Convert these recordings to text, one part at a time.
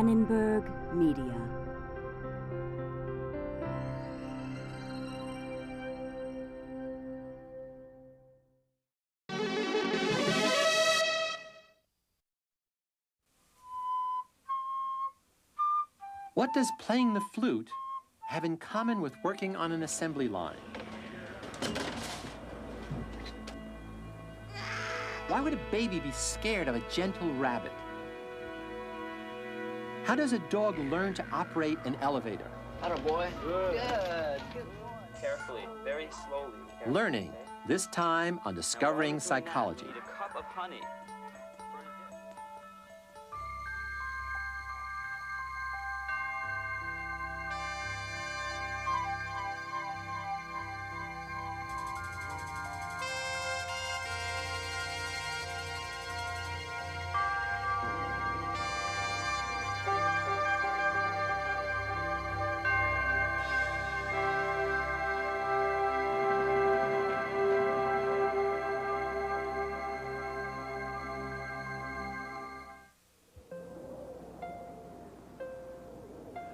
Annenberg Media. What does playing the flute have in common with working on an assembly line? Why would a baby be scared of a gentle rabbit? How does a dog learn to operate an elevator? Atta boy. Good. Good. Carefully, very slowly. Carefully. Learning, this time on Discovering Psychology. You need a cup of honey.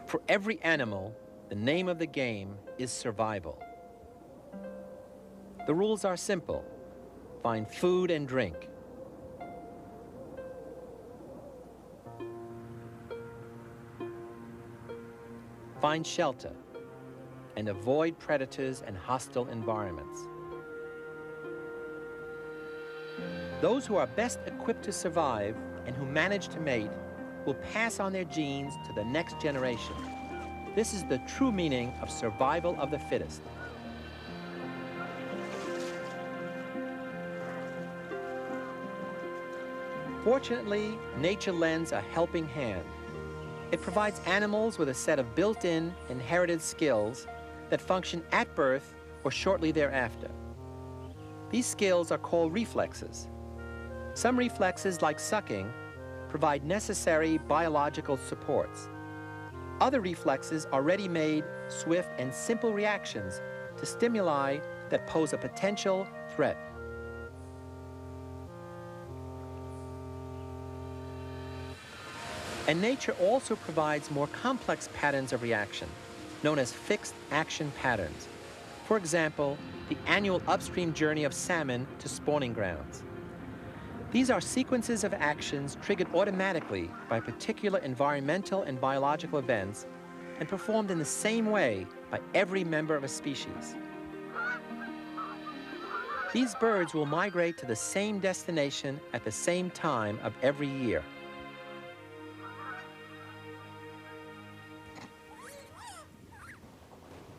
For every animal, the name of the game is survival. The rules are simple. Find food and drink. Find shelter and avoid predators and hostile environments. Those who are best equipped to survive and who manage to mate will pass on their genes to the next generation. This is the true meaning of survival of the fittest. Fortunately, nature lends a helping hand. It provides animals with a set of built-in, inherited skills that function at birth or shortly thereafter. These skills are called reflexes. Some reflexes, like sucking, provide necessary biological supports. Other reflexes are ready-made, swift, and simple reactions to stimuli that pose a potential threat. And nature also provides more complex patterns of reaction, known as fixed action patterns. For example, the annual upstream journey of salmon to spawning grounds. These are sequences of actions triggered automatically by particular environmental and biological events and performed in the same way by every member of a species. These birds will migrate to the same destination at the same time of every year.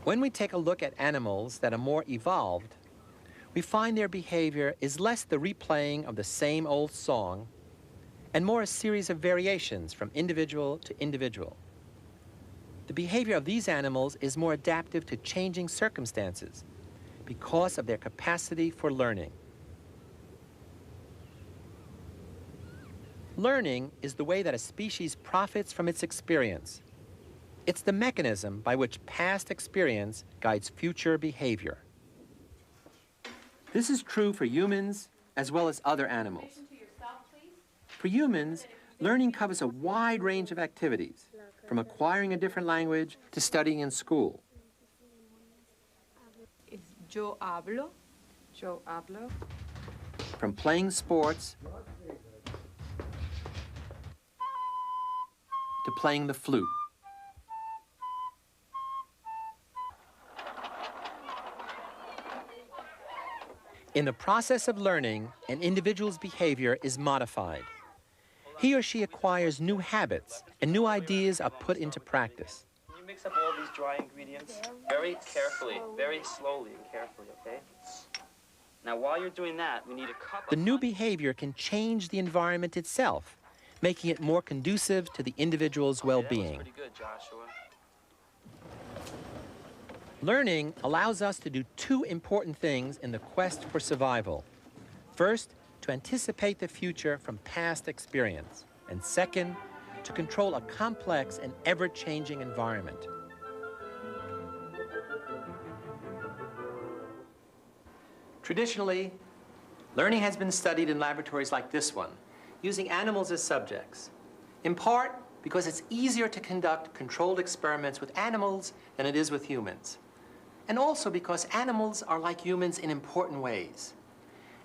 When we take a look at animals that are more evolved, we find their behavior is less the replaying of the same old song and more a series of variations from individual to individual. The behavior of these animals is more adaptive to changing circumstances because of their capacity for learning. Learning is the way that a species profits from its experience. It's the mechanism by which past experience guides future behavior. This is true for humans as well as other animals. For humans, learning covers a wide range of activities, from acquiring a different language to studying in school. Yo hablo. From playing sports to playing the flute. In the process of learning, an individual's behavior is modified. He or she acquires new habits, and new ideas are put into practice. Can you mix up all these dry ingredients? Very carefully, very slowly and carefully, okay? Now, while you're doing that, we need a cup of... The new behavior can change the environment itself, making it more conducive to the individual's well-being. That was pretty good, Joshua. Learning allows us to do two important things in the quest for survival. First, to anticipate the future from past experience. And second, to control a complex and ever-changing environment. Traditionally, learning has been studied in laboratories like this one, using animals as subjects. In part, because it's easier to conduct controlled experiments with animals than it is with humans. And also because animals are like humans in important ways.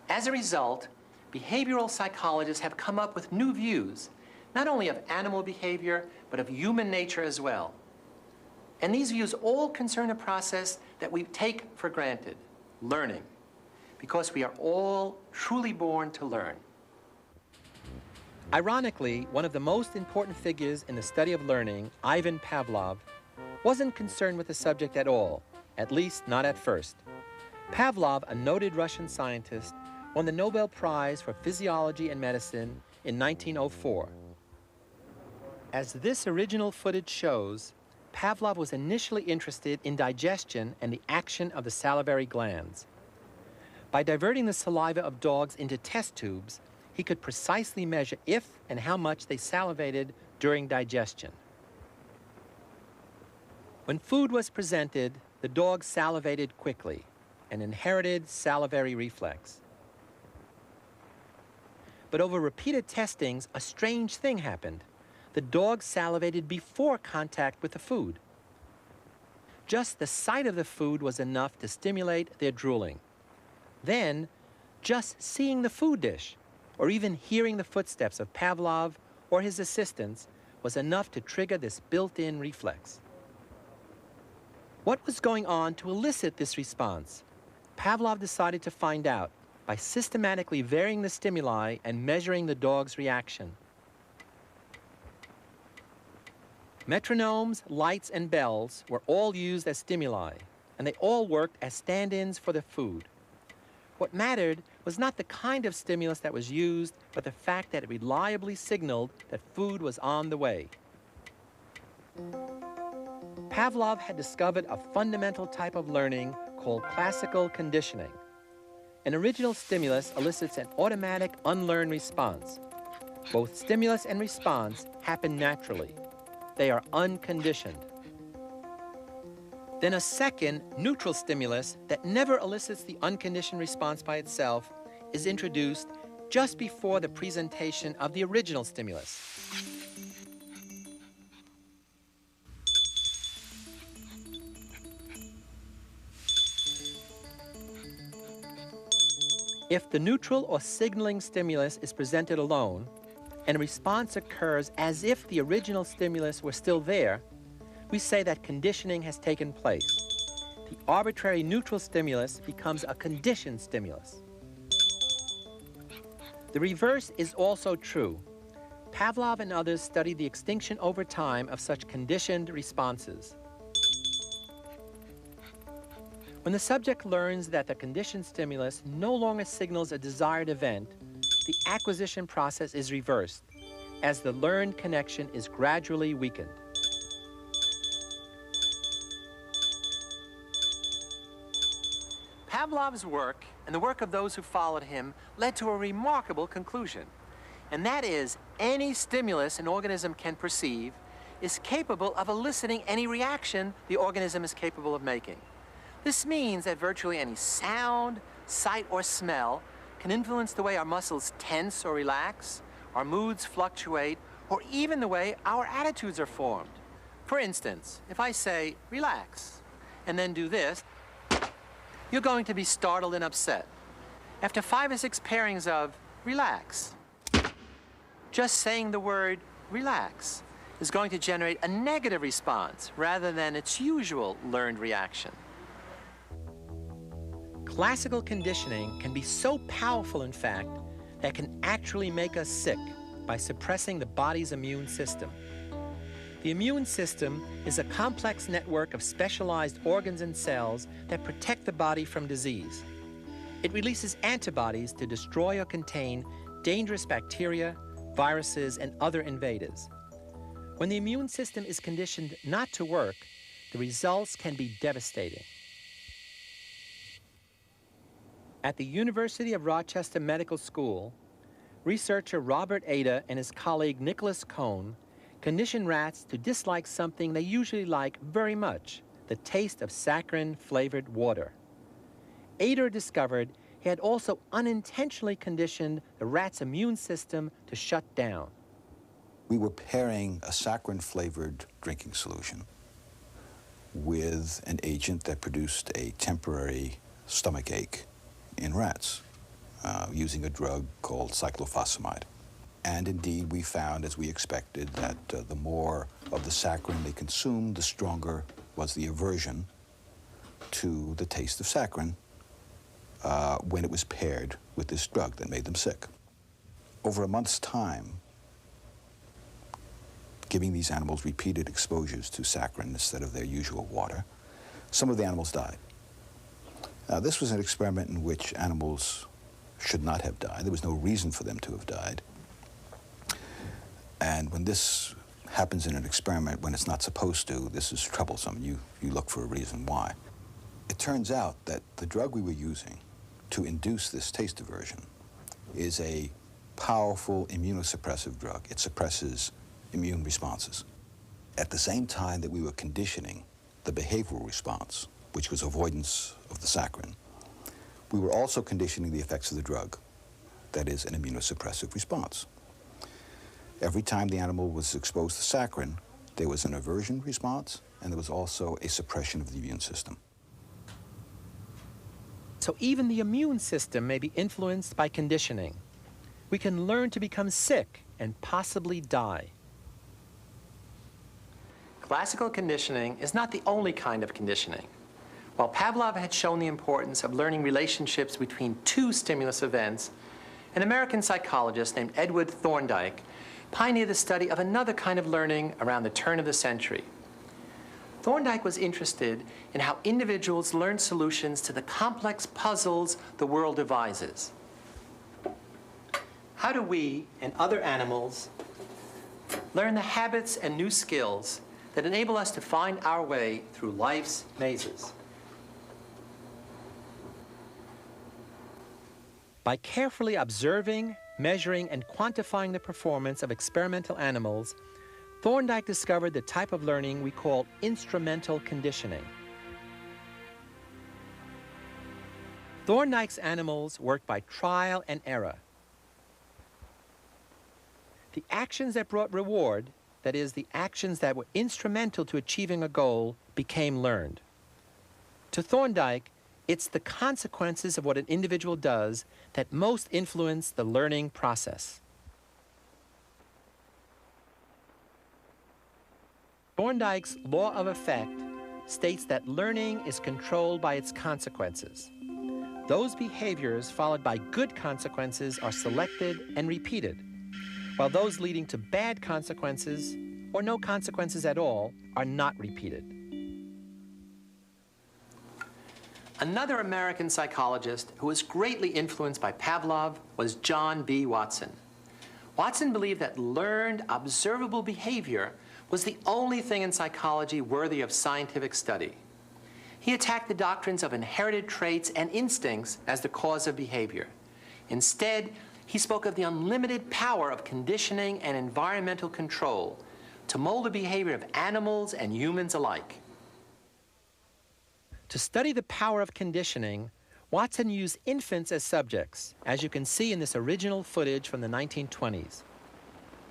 As a result, behavioral psychologists have come up with new views, not only of animal behavior, but of human nature as well. And these views all concern a process that we take for granted, learning, because we are all truly born to learn. Ironically, one of the most important figures in the study of learning, Ivan Pavlov, wasn't concerned with the subject at all, at least not at first. Pavlov, a noted Russian scientist, won the Nobel Prize for Physiology and Medicine in 1904. As this original footage shows, Pavlov was initially interested in digestion and the action of the salivary glands. By diverting the saliva of dogs into test tubes, he could precisely measure if and how much they salivated during digestion. When food was presented, the dogs salivated quickly, an inherited salivary reflex. But over repeated testings, a strange thing happened. The dogs salivated before contact with the food. Just the sight of the food was enough to stimulate their drooling. Then, just seeing the food dish, or even hearing the footsteps of Pavlov or his assistants, was enough to trigger this built-in reflex. What was going on to elicit this response? Pavlov decided to find out by systematically varying the stimuli and measuring the dog's reaction. Metronomes, lights, and bells were all used as stimuli, and they all worked as stand-ins for the food. What mattered was not the kind of stimulus that was used, but the fact that it reliably signaled that food was on the way. Pavlov had discovered a fundamental type of learning called classical conditioning. An original stimulus elicits an automatic unlearned response. Both stimulus and response happen naturally. They are unconditioned. Then a second, neutral stimulus that never elicits the unconditioned response by itself is introduced just before the presentation of the original stimulus. If the neutral or signaling stimulus is presented alone, and a response occurs as if the original stimulus were still there, we say that conditioning has taken place. The arbitrary neutral stimulus becomes a conditioned stimulus. The reverse is also true. Pavlov and others studied the extinction over time of such conditioned responses. When the subject learns that the conditioned stimulus no longer signals a desired event, the acquisition process is reversed, as the learned connection is gradually weakened. Pavlov's work, and the work of those who followed him, led to a remarkable conclusion, and that is, any stimulus an organism can perceive is capable of eliciting any reaction the organism is capable of making. This means that virtually any sound, sight, or smell can influence the way our muscles tense or relax, our moods fluctuate, or even the way our attitudes are formed. For instance, if I say, relax, and then do this, you're going to be startled and upset. After 5 or 6 pairings of relax, just saying the word relax is going to generate a negative response rather than its usual learned reaction. Classical conditioning can be so powerful, in fact, that it can actually make us sick by suppressing the body's immune system. The immune system is a complex network of specialized organs and cells that protect the body from disease. It releases antibodies to destroy or contain dangerous bacteria, viruses, and other invaders. When the immune system is conditioned not to work, the results can be devastating. At the University of Rochester Medical School, researcher Robert Ada and his colleague Nicholas Cohn conditioned rats to dislike something they usually like very much, the taste of saccharin-flavored water. Ada discovered he had also unintentionally conditioned the rat's immune system to shut down. We were pairing a saccharin-flavored drinking solution with an agent that produced a temporary stomach ache in rats using a drug called cyclophosphamide. And indeed, we found, as we expected, that the more of the saccharin they consumed, the stronger was the aversion to the taste of saccharin when it was paired with this drug that made them sick. Over a month's time, giving these animals repeated exposures to saccharin instead of their usual water, some of the animals died. Now, this was an experiment in which animals should not have died. There was no reason for them to have died. And when this happens in an experiment when it's not supposed to, this is troublesome. You look for a reason why. It turns out that the drug we were using to induce this taste aversion is a powerful immunosuppressive drug. It suppresses immune responses. At the same time that we were conditioning the behavioral response, which was avoidance of the saccharin, we were also conditioning the effects of the drug, that is, an immunosuppressive response. Every time the animal was exposed to saccharin, there was an aversion response, and there was also a suppression of the immune system. So even the immune system may be influenced by conditioning. We can learn to become sick and possibly die. Classical conditioning is not the only kind of conditioning. While Pavlov had shown the importance of learning relationships between two stimulus events, an American psychologist named Edward Thorndike pioneered the study of another kind of learning around the turn of the century. Thorndike was interested in how individuals learn solutions to the complex puzzles the world devises. How do we and other animals learn the habits and new skills that enable us to find our way through life's mazes? By carefully observing, measuring, and quantifying the performance of experimental animals, Thorndike discovered the type of learning we call instrumental conditioning. Thorndike's animals worked by trial and error. The actions that brought reward, that is, the actions that were instrumental to achieving a goal, became learned. To Thorndike, it's the consequences of what an individual does that most influence the learning process. Thorndike's law of effect states that learning is controlled by its consequences. Those behaviors followed by good consequences are selected and repeated, while those leading to bad consequences, or no consequences at all, are not repeated. Another American psychologist who was greatly influenced by Pavlov was John B. Watson. Watson believed that learned, observable behavior was the only thing in psychology worthy of scientific study. He attacked the doctrines of inherited traits and instincts as the cause of behavior. Instead, he spoke of the unlimited power of conditioning and environmental control to mold the behavior of animals and humans alike. To study the power of conditioning, Watson used infants as subjects, as you can see in this original footage from the 1920s.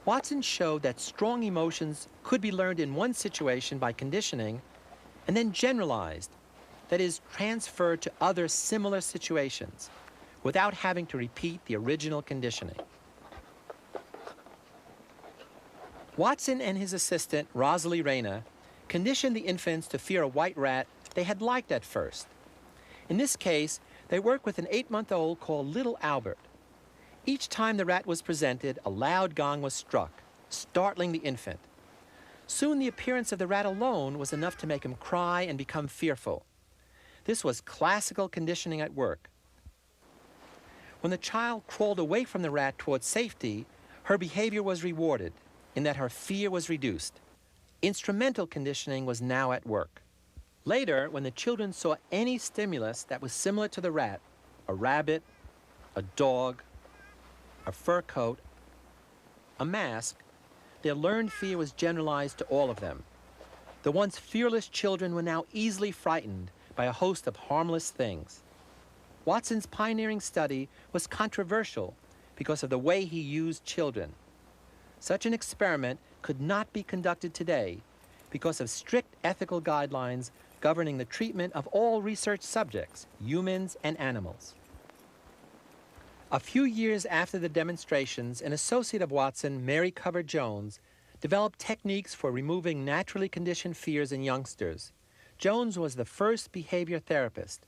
Watson showed that strong emotions could be learned in one situation by conditioning and then generalized, that is, transferred to other similar situations without having to repeat the original conditioning. Watson and his assistant, Rosalie Reyna, conditioned the infants to fear a white rat they had liked at first. In this case, they worked with an 8-month-old called Little Albert. Each time the rat was presented, a loud gong was struck, startling the infant. Soon the appearance of the rat alone was enough to make him cry and become fearful. This was classical conditioning at work. When the child crawled away from the rat towards safety, her behavior was rewarded in that her fear was reduced. Instrumental conditioning was now at work. Later, when the children saw any stimulus that was similar to the rat, a rabbit, a dog, a fur coat, a mask, their learned fear was generalized to all of them. The once fearless children were now easily frightened by a host of harmless things. Watson's pioneering study was controversial because of the way he used children. Such an experiment could not be conducted today because of strict ethical guidelines governing the treatment of all research subjects, humans and animals. A few years after the demonstrations, an associate of Watson, Mary Cover-Jones, developed techniques for removing naturally conditioned fears in youngsters. Jones was the first behavior therapist.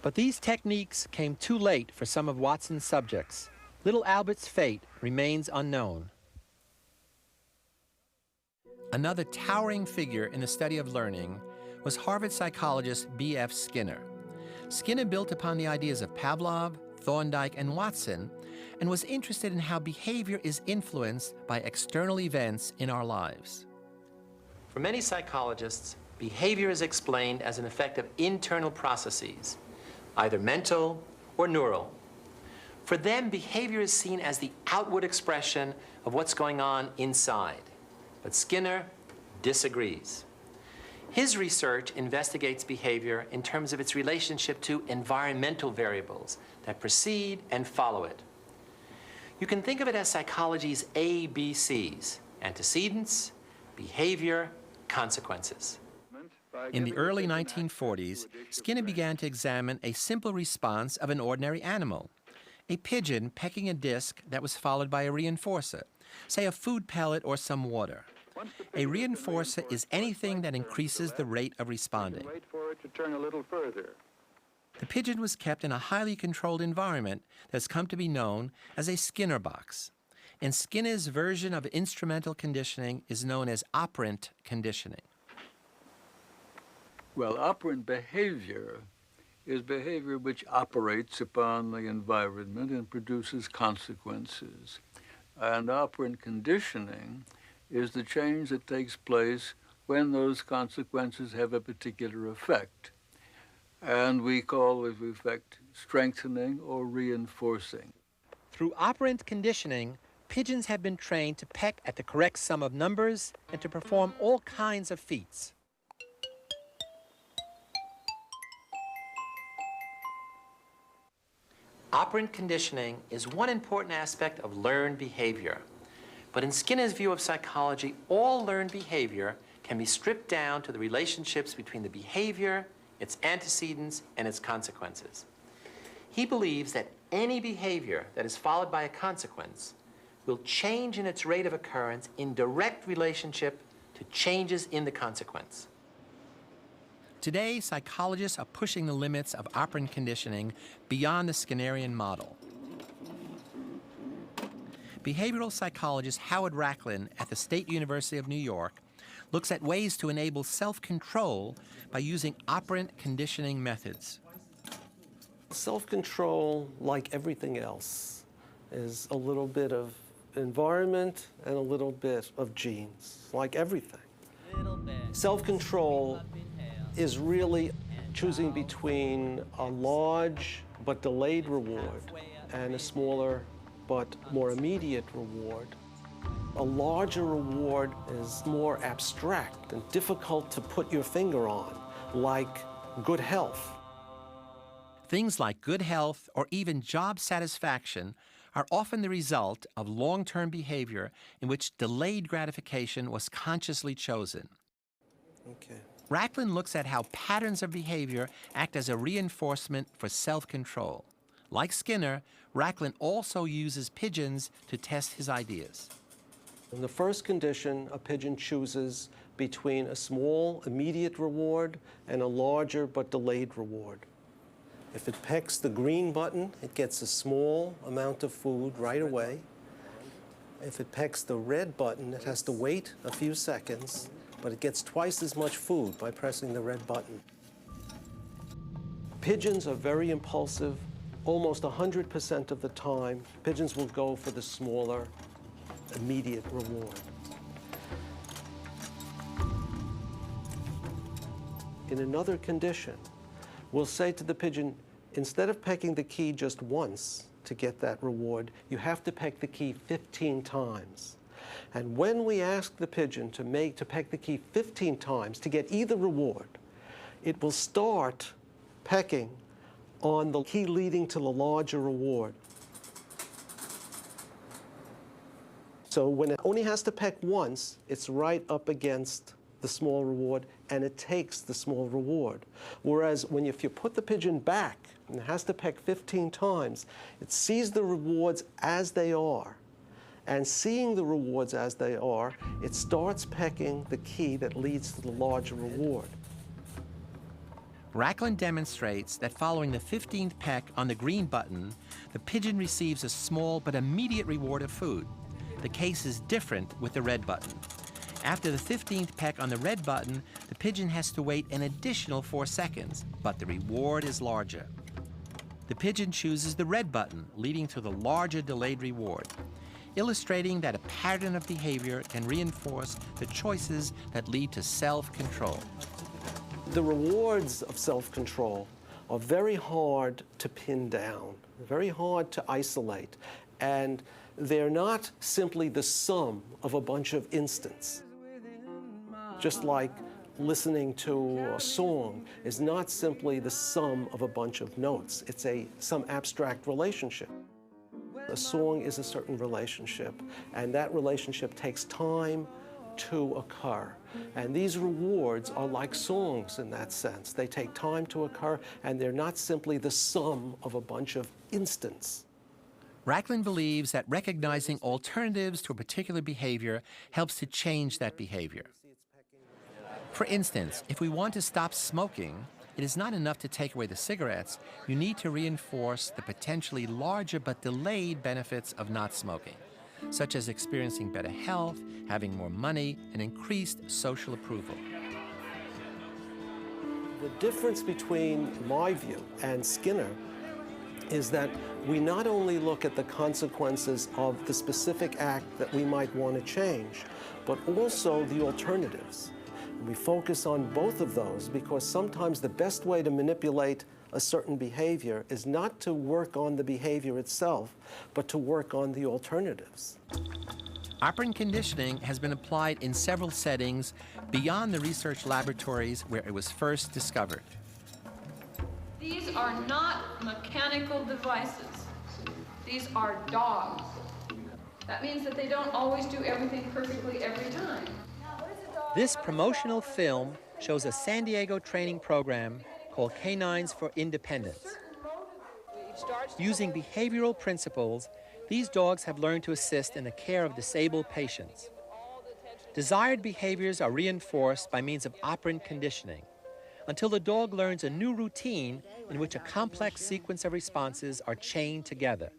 But these techniques came too late for some of Watson's subjects. Little Albert's fate remains unknown. Another towering figure in the study of learning was Harvard psychologist B.F. Skinner. Skinner built upon the ideas of Pavlov, Thorndike, and Watson, and was interested in how behavior is influenced by external events in our lives. For many psychologists, behavior is explained as an effect of internal processes, either mental or neural. For them, behavior is seen as the outward expression of what's going on inside. But Skinner disagrees. His research investigates behavior in terms of its relationship to environmental variables that precede and follow it. You can think of it as psychology's ABCs: antecedents, behavior, consequences. In the early 1940s, Skinner began to examine a simple response of an ordinary animal, a pigeon pecking a disc that was followed by a reinforcer, say a food pellet or some water. A reinforcer is anything that increases the rate of responding. The pigeon was kept in a highly controlled environment that's come to be known as a Skinner box. And Skinner's version of instrumental conditioning is known as operant conditioning. Well, operant behavior is behavior which operates upon the environment and produces consequences. And operant conditioning is the change that takes place when those consequences have a particular effect. And we call this effect strengthening or reinforcing. Through operant conditioning, pigeons have been trained to peck at the correct sum of numbers and to perform all kinds of feats. Operant conditioning is one important aspect of learned behavior. But in Skinner's view of psychology, all learned behavior can be stripped down to the relationships between the behavior, its antecedents, and its consequences. He believes that any behavior that is followed by a consequence will change in its rate of occurrence in direct relationship to changes in the consequence. Today, psychologists are pushing the limits of operant conditioning beyond the Skinnerian model. Behavioral psychologist Howard Rachlin at the State University of New York looks at ways to enable self-control by using operant conditioning methods. Self-control, like everything else, is a little bit of environment and a little bit of genes, like everything. Self-control is really choosing between a large but delayed reward and a smaller but more immediate reward. A larger reward is more abstract and difficult to put your finger on, like good health. Things like good health or even job satisfaction are often the result of long-term behavior in which delayed gratification was consciously chosen. Okay. Rachlin looks at how patterns of behavior act as a reinforcement for self-control. Like Skinner, Rachlin also uses pigeons to test his ideas. In the first condition, a pigeon chooses between a small immediate reward and a larger but delayed reward. If it pecks the green button, it gets a small amount of food right away. If it pecks the red button, it has to wait a few seconds, but it gets twice as much food by pressing the red button. Pigeons are very impulsive. Almost 100% of the time, pigeons will go for the smaller, immediate reward. In another condition, we'll say to the pigeon, instead of pecking the key just once to get that reward, you have to peck the key 15 times. And when we ask the pigeon to peck the key 15 times to get either reward, it will start pecking on the key leading to the larger reward. So when it only has to peck once, it's right up against the small reward, and it takes the small reward. Whereas if you put the pigeon back, and it has to peck 15 times, it sees the rewards as they are. And seeing the rewards as they are, it starts pecking the key that leads to the larger reward. Rachlin demonstrates that following the 15th peck on the green button, the pigeon receives a small but immediate reward of food. The case is different with the red button. After the 15th peck on the red button, the pigeon has to wait an additional 4 seconds, but the reward is larger. The pigeon chooses the red button, leading to the larger delayed reward, illustrating that a pattern of behavior can reinforce the choices that lead to self-control. The rewards of self-control are very hard to pin down, very hard to isolate, and they're not simply the sum of a bunch of instants. Just like listening to a song is not simply the sum of a bunch of notes. It's some abstract relationship. A song is a certain relationship, and that relationship takes time to occur. And these rewards are like songs in that sense. They take time to occur, and they're not simply the sum of a bunch of instants. Rachlin believes that recognizing alternatives to a particular behavior helps to change that behavior. For instance, if we want to stop smoking, it is not enough to take away the cigarettes. You need to reinforce the potentially larger but delayed benefits of not smoking, such as experiencing better health, having more money, and increased social approval. The difference between my view and Skinner is that we not only look at the consequences of the specific act that we might want to change, but also the alternatives. We focus on both of those because sometimes the best way to manipulate a certain behavior is not to work on the behavior itself, but to work on the alternatives. Operant conditioning has been applied in several settings beyond the research laboratories where it was first discovered. These are not mechanical devices. These are dogs. That means that they don't always do everything perfectly every time. This promotional film shows a San Diego training program called Canines for Independence. Using behavioral principles, these dogs have learned to assist in the care of disabled patients. Desired behaviors are reinforced by means of operant conditioning until the dog learns a new routine in which a complex sequence of responses are chained together.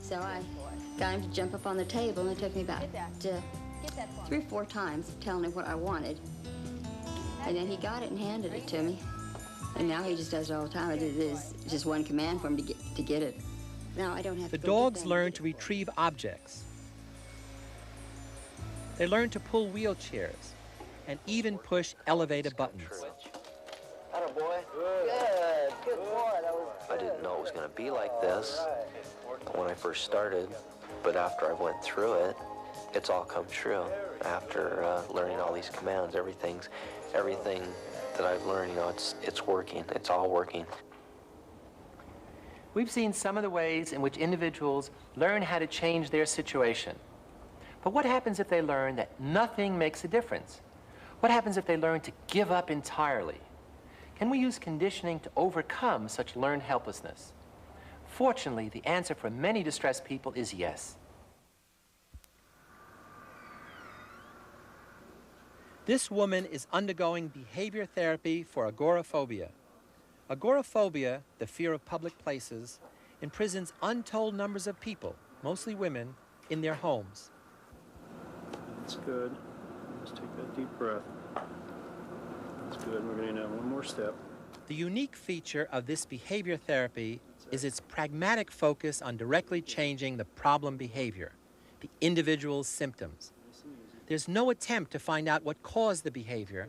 So I got him to jump up on the table, and it took me about 3 or 4 times telling him what I wanted. And then he got it and handed it to me. And now he just does it all the time. It is just one command for him to get it. Now I don't have to. The dogs learn to retrieve objects. They learn to pull wheelchairs and even push elevator buttons. Atta boy. Good boy. I didn't know it was going to be like this when I first started, but after I went through it, it's all come true. After learning all these commands, everything that I've learned, it's working. It's all working. We've seen some of the ways in which individuals learn how to change their situation. But what happens if they learn that nothing makes a difference? What happens if they learn to give up entirely? Can we use conditioning to overcome such learned helplessness? Fortunately, the answer for many distressed people is yes. This woman is undergoing behavior therapy for agoraphobia. Agoraphobia, the fear of public places, imprisons untold numbers of people, mostly women, in their homes. That's good. Let's take that deep breath. That's good. We're going to do one more step. The unique feature of this behavior therapy is its pragmatic focus on directly changing the problem behavior, the individual's symptoms. There's no attempt to find out what caused the behavior,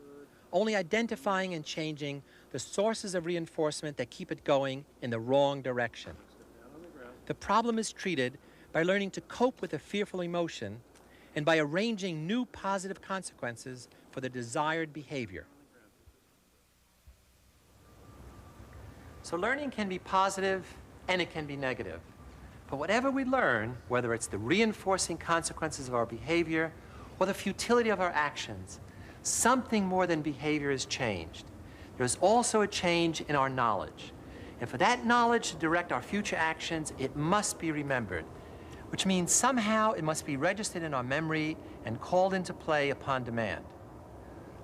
only identifying and changing the sources of reinforcement that keep it going in the wrong direction. The problem is treated by learning to cope with a fearful emotion and by arranging new positive consequences for the desired behavior. So learning can be positive and it can be negative. But whatever we learn, whether it's the reinforcing consequences of our behavior or the futility of our actions, something more than behavior is changed. There's also a change in our knowledge. And for that knowledge to direct our future actions, it must be remembered, which means somehow it must be registered in our memory and called into play upon demand.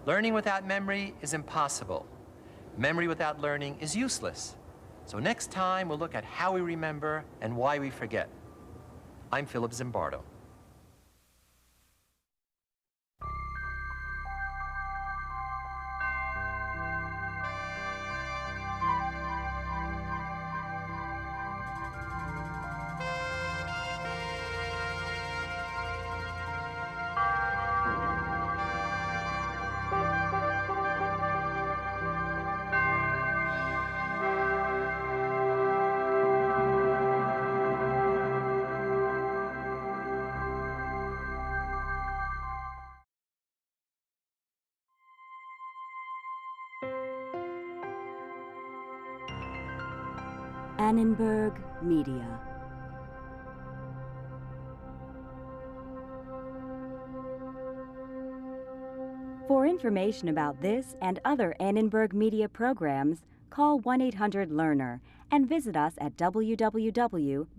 Learning without memory is impossible. Memory without learning is useless. So next time, we'll look at how we remember and why we forget. I'm Philip Zimbardo. Annenberg Media. For information about this and other Annenberg Media programs, call 1-800-LEARNER and visit us at www.learner.org.